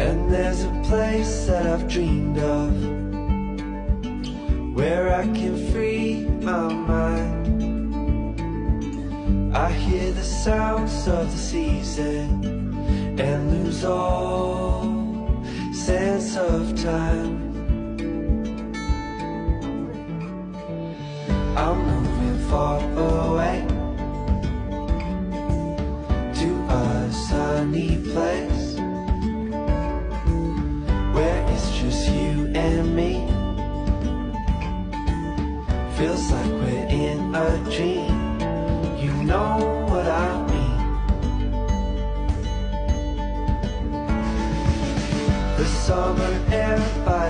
And there's a place that I've dreamed of, where I can free my mind. I hear the sounds of the season and lose all sense of time. I'm moving far away to a sunny place where it's just you and me. Feels like we're in a dream. You know what I mean. The summer air by